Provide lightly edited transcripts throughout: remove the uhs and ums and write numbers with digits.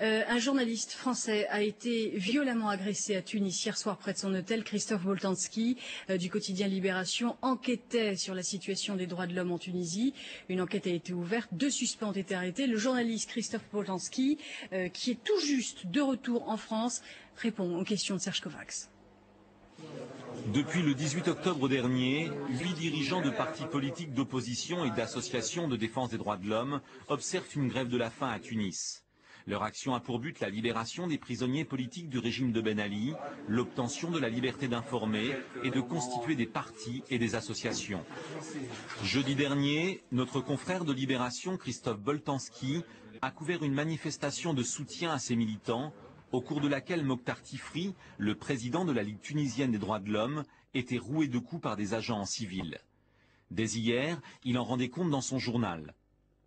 Un journaliste français a été violemment agressé à Tunis hier soir près de son hôtel. Christophe Boltanski du quotidien Libération enquêtait sur la situation des droits de l'homme en Tunisie. Une enquête a été ouverte, 2 suspects ont été arrêtés. Le journaliste Christophe Boltanski, qui est tout juste de retour en France, répond aux questions de Serge Kovacs. Depuis le 18 octobre dernier, 8 dirigeants de partis politiques d'opposition et d'associations de défense des droits de l'homme observent une grève de la faim à Tunis. Leur action a pour but la libération des prisonniers politiques du régime de Ben Ali, l'obtention de la liberté d'informer et de constituer des partis et des associations. Jeudi dernier, notre confrère de Libération, Christophe Boltanski, a couvert une manifestation de soutien à ces militants, au cours de laquelle Mokhtar Tifri, le président de la Ligue tunisienne des droits de l'homme, était roué de coups par des agents en civil. Dès hier, il en rendait compte dans son journal.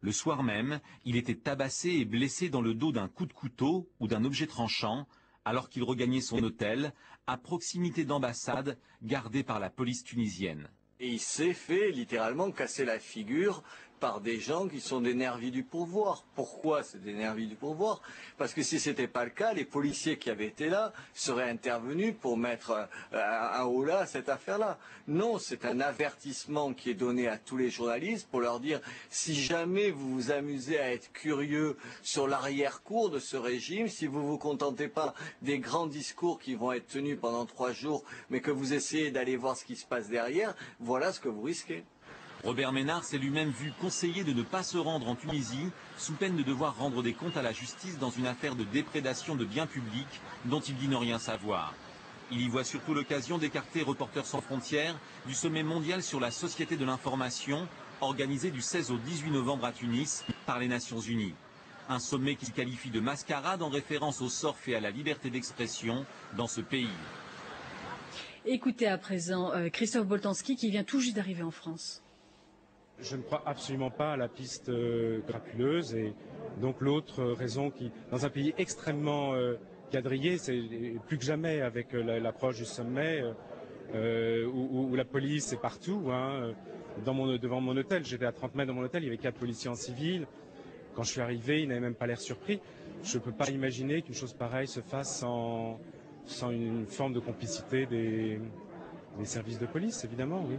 Le soir même, il était tabassé et blessé dans le dos d'un coup de couteau ou d'un objet tranchant, alors qu'il regagnait son hôtel, à proximité d'ambassades gardées par la police tunisienne. Et il s'est fait littéralement casser la figure par des gens qui sont des nervis du pouvoir. Pourquoi c'est des nervis du pouvoir? Parce que si ce n'était pas le cas, les policiers qui avaient été là seraient intervenus pour mettre un holà à cette affaire-là. Non, c'est un avertissement qui est donné à tous les journalistes pour leur dire si jamais vous vous amusez à être curieux sur l'arrière-cour de ce régime, si vous ne vous contentez pas des grands discours qui vont être tenus pendant 3 jours, mais que vous essayez d'aller voir ce qui se passe derrière, voilà ce que vous risquez. Robert Ménard s'est lui-même vu conseiller de ne pas se rendre en Tunisie, sous peine de devoir rendre des comptes à la justice dans une affaire de déprédation de biens publics dont il dit ne rien savoir. Il y voit surtout l'occasion d'écarter Reporters sans frontières du sommet mondial sur la société de l'information, organisé du 16 au 18 novembre à Tunis par les Nations Unies. Un sommet qu'il qualifie de mascarade en référence au sort fait à la liberté d'expression dans ce pays. Écoutez à présent Christophe Boltanski qui vient tout juste d'arriver en France. Je ne crois absolument pas à la piste crapuleuse et donc l'autre raison qui, dans un pays extrêmement quadrillé, c'est plus que jamais avec l'approche du sommet où la police est partout. Hein, devant mon hôtel, j'étais à 30 mètres de mon hôtel, il y avait 4 policiers en civil. Quand je suis arrivé, ils n'avaient même pas l'air surpris. Je ne peux pas imaginer qu'une chose pareille se fasse sans une forme de complicité des services de police, évidemment, oui.